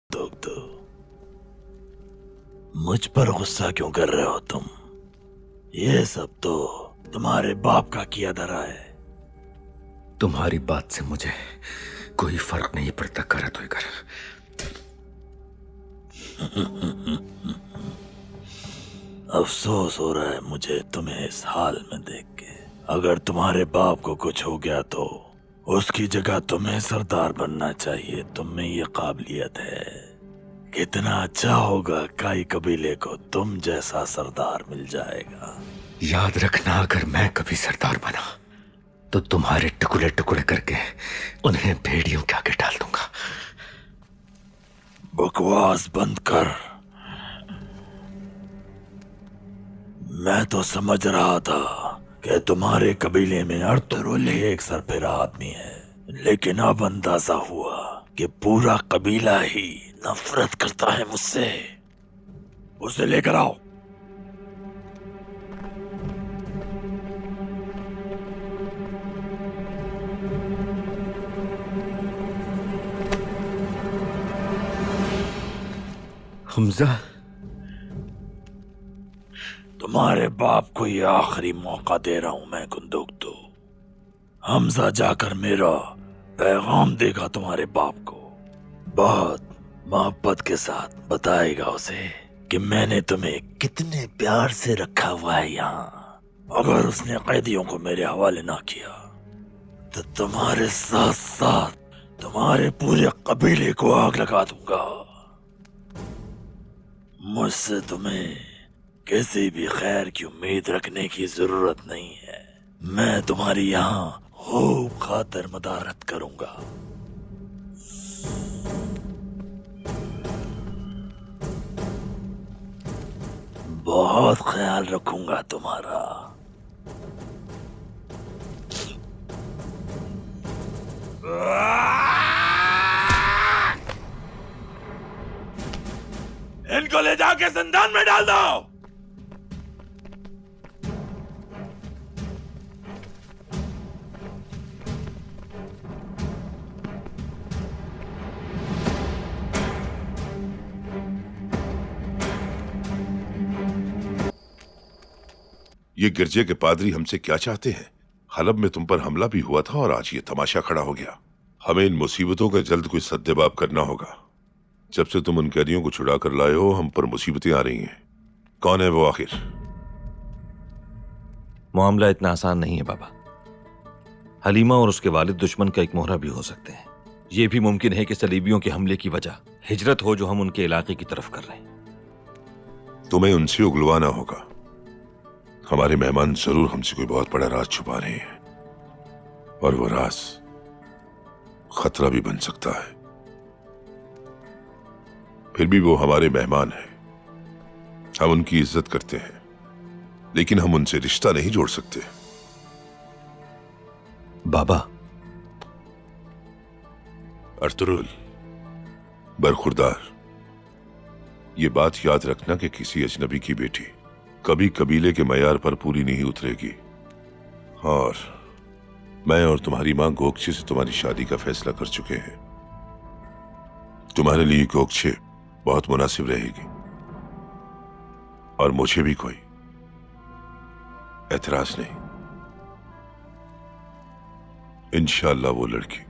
दुग्ध, मुझ पर गुस्सा क्यों कर रहे हो तुम? ये सब तो तुम्हारे बाप का किया धरा है। तुम्हारी बात से मुझे कोई फर्क नहीं पड़ता करतवेकर। अफसोस हो रहा है मुझे तुम्हें इस हाल में देख के। अगर तुम्हारे बाप को कुछ हो गया तो उसकी जगह तुम्हें सरदार बनना चाहिए। तुम में ये काबिलियत है। कितना अच्छा होगा काई कबीले को तुम जैसा सरदार मिल जाएगा। याद रखना, अगर मैं कभी सरदार बना तो तुम्हारे टुकड़े टुकड़े करके उन्हें भेड़ियों के आगे डाल दूंगा। बकवास बंद कर। मैं तो समझ रहा था कि तुम्हारे कबीले में अर्तुरुल एक सरफिरा आदमी है, लेकिन अब अंदाजा हुआ कि पूरा कबीला ही नफरत करता है मुझसे। उसे लेकर आओ। हमजा, तुम्हारे बाप को ये आखिरी मौका दे रहा हूं मैं कुंदुक्तु। हमजा जाकर मेरा पैगाम देगा तुम्हारे बाप को। बहुत मोहब्बत के साथ बताएगा उसे कि मैंने तुम्हें कितने प्यार से रखा हुआ है यहाँ। अगर उसने कैदियों को मेरे हवाले ना किया तो तुम्हारे साथ साथ तुम्हारे पूरे कबीले को आग लगा दूंगा। मुझसे तुम्हें किसी भी खैर की उम्मीद रखने की जरूरत नहीं है। मैं तुम्हारी यहाँ खूब खातिर मदारत करूंगा। बहुत ख्याल रखूंगा तुम्हारा। इनको ले जाके जिंदान में डाल दो। ये गिरजे के पादरी हमसे क्या चाहते हैं? हलब में तुम पर हमला भी हुआ था और आज ये तमाशा खड़ा हो गया। हमें इन मुसीबतों का जल्द कोई सद्देबाब करना होगा। जब से तुम उन कैदियों को छुड़ा कर लाए हो, हम पर मुसीबतें आ रही हैं। कौन है वो आखिर? मामला इतना आसान नहीं है बाबा। हलीमा और उसके वालिद दुश्मन का एक मोहरा भी हो सकते हैं। यह भी मुमकिन है कि सलीबियों के हमले की वजह हिजरत हो जो हम उनके इलाके की तरफ कर रहे हैं। तुम्हें उनसे उगलवाना होगा। हमारे मेहमान जरूर हमसे कोई बहुत बड़ा राज छुपा रहे हैं और वो राज खतरा भी बन सकता है। फिर भी वो हमारे मेहमान हैं। हम उनकी इज्जत करते हैं, लेकिन हम उनसे रिश्ता नहीं जोड़ सकते। बाबा, अर्तुरुल, बरखुरदार, ये बात याद रखना कि किसी अजनबी की बेटी कभी कबीले के मयार पर पूरी नहीं उतरेगी। और मैं और तुम्हारी मां गोकछे से तुम्हारी शादी का फैसला कर चुके हैं। तुम्हारे लिए गोकछे बहुत मुनासिब रहेगी और मुझे भी कोई एतराज नहीं। इंशाअल्लाह वो लड़की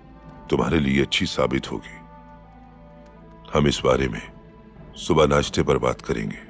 तुम्हारे लिए अच्छी साबित होगी। हम इस बारे में सुबह नाश्ते पर बात करेंगे।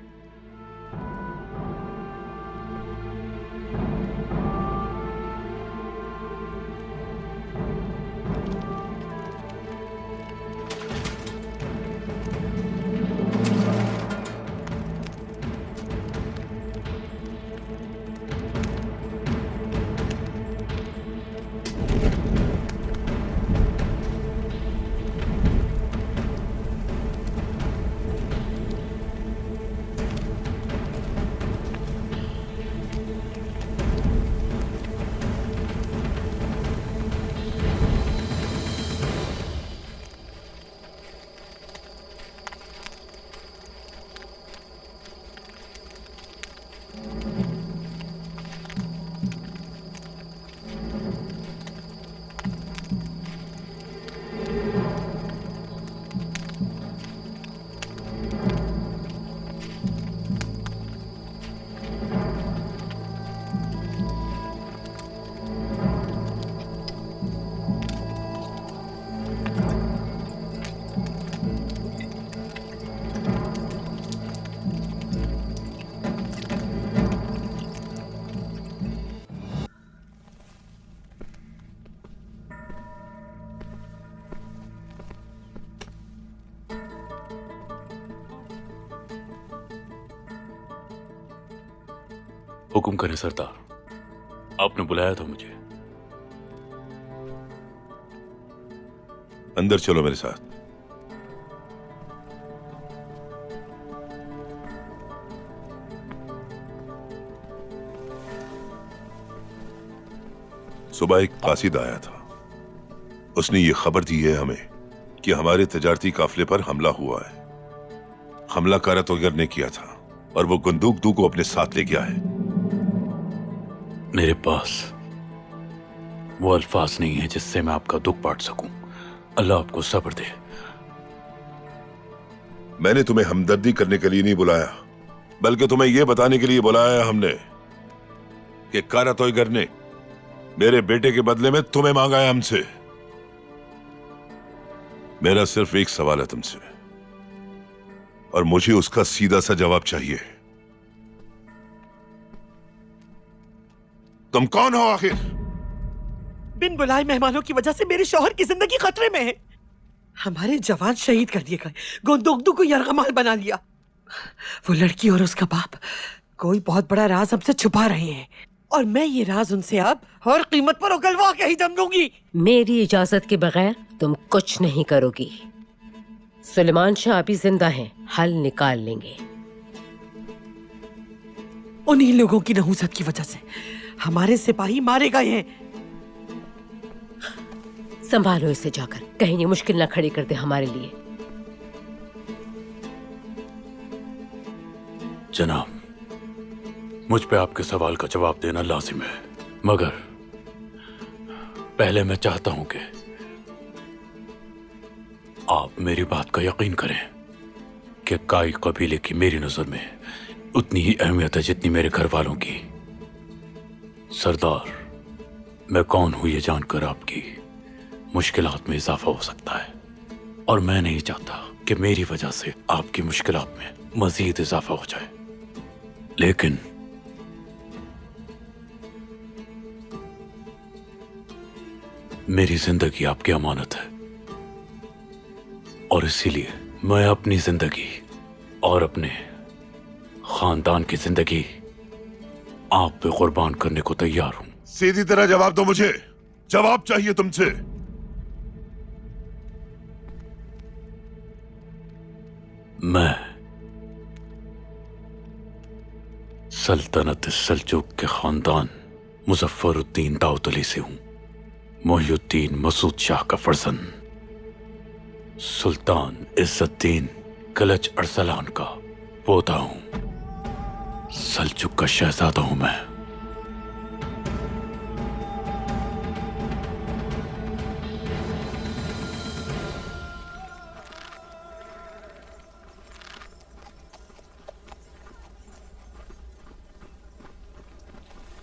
हुक्म करें सरदार, आपने बुलाया था मुझे। अंदर चलो मेरे साथ। सुबह एक कासिद आया था। उसने ये खबर दी है हमें कि हमारे तजारती काफिले पर हमला हुआ है। हमला कारातोगर ने किया था और वो गुंदूक को अपने साथ ले गया है। मेरे पास वो अल्फाज नहीं है जिससे मैं आपका दुख बांट सकूं। अल्लाह आपको सब्र दे। मैंने तुम्हें हमदर्दी करने के लिए नहीं बुलाया, बल्कि तुम्हें यह बताने के लिए बुलाया हमने कि कारातोगर ने मेरे बेटे के बदले में तुम्हें मांगा है हमसे। मेरा सिर्फ एक सवाल है तुमसे, और मुझे उसका सीधा सा जवाब चाहिए। तुम कौन हो आखिर? बिन बुलाए मेहमानों की वजह से मेरे शौहर की जिंदगी खतरे में है। हमारे जवान शहीद कर दिए गए, गोंदोगदू को यरगमाल बना लिया। वो लड़की और उसका बाप कोई बहुत बड़ा राज हमसे छुपा रहे हैं, और मैं ये राज उनसे अब हर कीमत पर उगलवा के ही दम दूंगी। मेरी इजाजत के बगैर तुम कुछ नहीं करोगी। सुलेमान शाह अभी जिंदा हैं, हल निकाल लेंगे। उन्हीं लोगों की नहुसत की वजह से हमारे सिपाही मारे गए हैं। संभालो इसे जाकर, कहीं ये मुश्किल ना खड़ी कर दे हमारे लिए। जनाब, मुझ पे आपके सवाल का जवाब देना लाजिम है, मगर पहले मैं चाहता हूं कि आप मेरी बात का यकीन करें कि काई कबीले की मेरी नजर में उतनी ही अहमियत है जितनी मेरे घर वालों की। सरदार, मैं कौन हूं ये जानकर आपकी मुश्किलात में इजाफा हो सकता है, और मैं नहीं चाहता कि मेरी वजह से आपकी मुश्किलात में मजीद इजाफा हो जाए। लेकिन मेरी जिंदगी आपकी अमानत है, और इसीलिए मैं अपनी जिंदगी और अपने खानदान की जिंदगी आप पे कुर्बान करने को तैयार हूं। सीधी तरह जवाब दो मुझे। जवाब चाहिए तुमसे। मैं सल्तनत सल्जुक के खानदान मुजफ्फरुद्दीन दाऊद अली से हूं, मोहिउद्दीन मसूद शाह का फर्जंद, सुल्तान इज्जतदीन कलच अरसलान का पोता हूं, सल्जुक का शहजादा हूं मैं।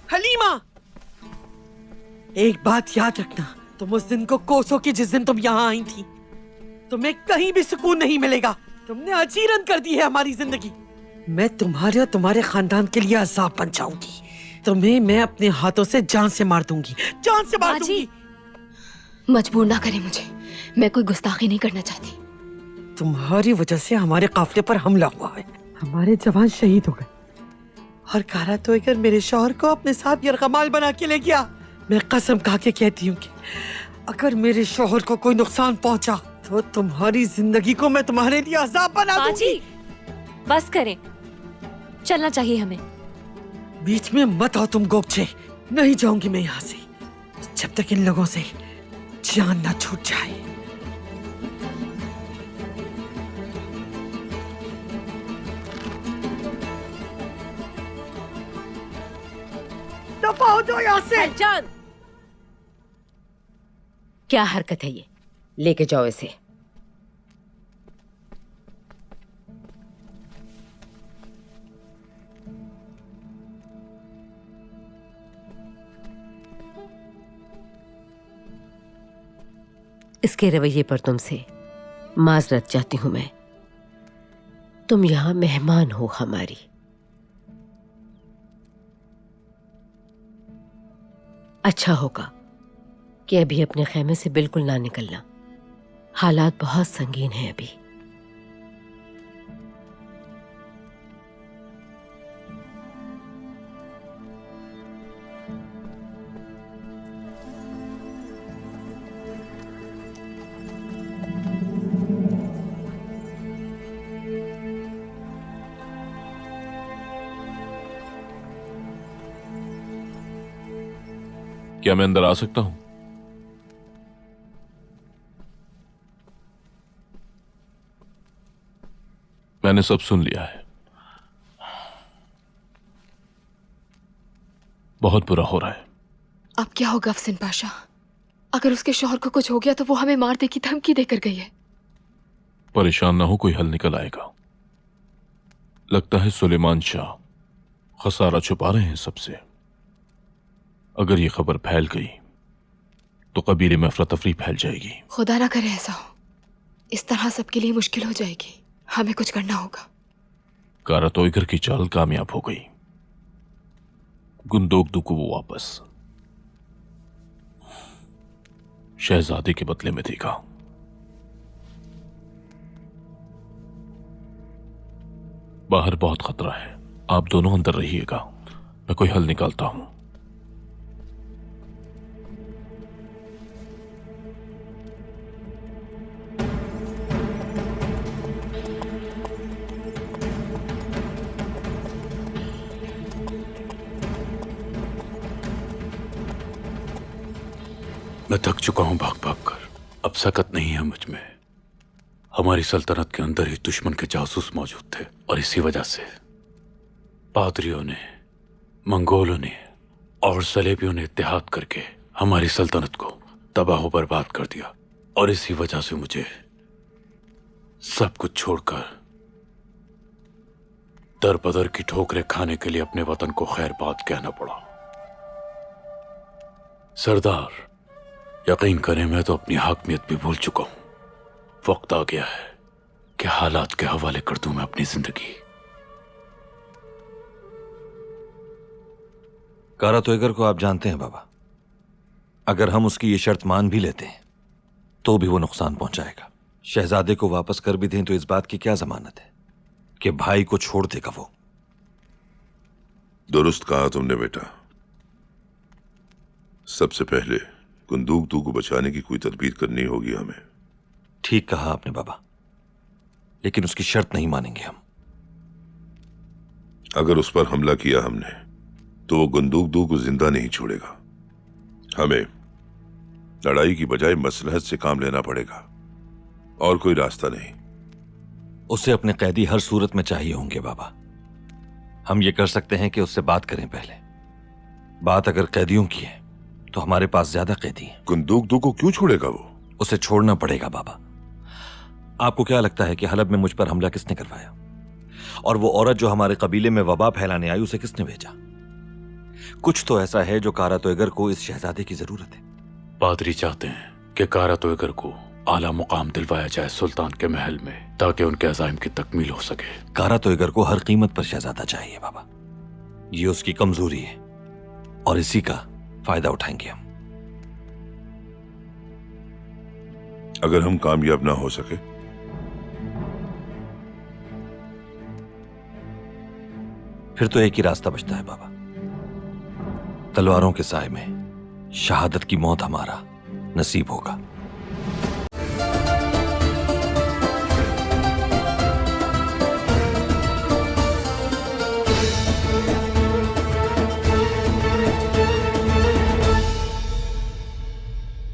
हलीमा, एक बात याद रखना, तुम उस दिन को कोसो की जिस दिन तुम यहाँ आई थी। तुम्हें कहीं भी सुकून नहीं मिलेगा। तुमने अजीरन कर दी है हमारी जिंदगी। मैं तुम्हारे और तुम्हारे खानदान के लिए अजाब बन जाऊंगी। तुम्हें मैं अपने हाथों से जान से मार दूंगी, जान से मार दूंगी। मजबूर ना करें मुझे, मैं कोई गुस्ताखी नहीं करना चाहती। तुम्हारी वजह से हमारे काफिले पर हमला हुआ है, हमारे जवान शहीद हो गए, और कारातोगर मेरे शौहर को अपने साथ यरगमाल बना के ले गया। मैं कसम खा के कहती हूँ कि अगर मेरे शौहर को कोई नुकसान पहुंचा तो तुम्हारी जिंदगी को मैं तुम्हारे लिए अजाब बना दूंगी। बस करें, चलना चाहिए हमें। बीच में मत आओ तुम गोपचे। नहीं जाऊंगी मैं यहाँ से जब तक इन लोगों से जान ना छूट जाए। दफा हो जाओ यहाँ से। जान, क्या हरकत है ये? लेके जाओ इसे। इसके रवैये पर तुमसे माजरत चाहती हूं मैं। तुम यहां मेहमान हो हमारी। अच्छा होगा कि अभी अपने खेमे से बिल्कुल ना निकलना। हालात बहुत संगीन हैं अभी। क्या मैं अंदर आ सकता हूं? मैंने सब सुन लिया है। बहुत बुरा हो रहा है। अब क्या होगा अफसन पाशा? अगर उसके शौहर को कुछ हो गया तो वो हमें मारने की धमकी देकर गई है। परेशान ना हो, कोई हल निकल आएगा। लगता है सुलेमान शाह खसारा छुपा रहे हैं सबसे। अगर ये खबर फैल गई तो कबीले में अफरा तफरी फैल जाएगी। खुदा ना करे ऐसा हो। इस तरह सबके लिए मुश्किल हो जाएगी। हमें कुछ करना होगा। कारा तोयगर की चाल कामयाब हो गई। गुंदोगदू को वो वापस शहजादे के बदले में देगा। बाहर बहुत खतरा है, आप दोनों अंदर रहिएगा, मैं कोई हल निकालता हूं। मैं थक चुका हूं भाग भाग कर। अब सकत नहीं है मुझ में। हमारी सल्तनत के अंदर ही दुश्मन के जासूस मौजूद थे और इसी वजह से पादरियों ने, मंगोलों ने और सलेबियों ने इत्तेहाद करके हमारी सल्तनत को तबाह बर्बाद कर दिया। और इसी वजह से मुझे सब कुछ छोड़कर दर बदर की ठोकरें खाने के लिए अपने वतन को खैर बात कहना पड़ा। सरदार, यकीन करें मैं तो अपनी हाकमियत भी भूल चुका हूं। वक्त आ गया है कि हालात के हवाले कर दूं मैं अपनी जिंदगी। कारा तोयगर को आप जानते हैं बाबा। अगर हम उसकी ये शर्त मान भी लेते हैं तो भी वो नुकसान पहुंचाएगा। शहजादे को वापस कर भी दें तो इस बात की क्या जमानत है कि भाई को छोड़ देगा वो। दुरुस्त कहा तुमने बेटा। सबसे पहले गुंदोगदू को बचाने की कोई तदबीर करनी होगी हमें। ठीक कहा आपने बाबा, लेकिन उसकी शर्त नहीं मानेंगे हम। अगर उस पर हमला किया हमने तो वो गुंदोगदू को जिंदा नहीं छोड़ेगा। हमें लड़ाई की बजाय मसलहत से काम लेना पड़ेगा, और कोई रास्ता नहीं। उसे अपने कैदी हर सूरत में चाहिए होंगे बाबा। हम ये कर सकते हैं कि उससे बात करें पहले। बात अगर कैदियों की है तो हमारे पास ज्यादा कैदी हैं। गुंदोगदू को क्यों छोड़ेगा वो? उसे छोड़ना पड़ेगा बाबा। आपको क्या लगता है कि हलब में मुझ पर हमला किसने करवाया? और वो औरत जो हमारे कबीले में वबा फैलाने आई, उसे किसने भेजा? कुछ तो ऐसा है जो कारा तोयगर को इस शहजादे की जरूरत है। पादरी चाहते हैं कि कारा तोयगर को आला मुकाम दिलवाया जाए सुल्तान के महल में, ताकि उनके अज़ाइम की तकमील हो सके। कारा तोयगर को हर कीमत पर शहजादा चाहिए बाबा। ये उसकी कमजोरी है और इसी का फायदा उठाएंगे हम। अगर हम कामयाब ना हो सके फिर तो एक ही रास्ता बचता है बाबा। तलवारों के साए में शहादत की मौत हमारा नसीब होगा।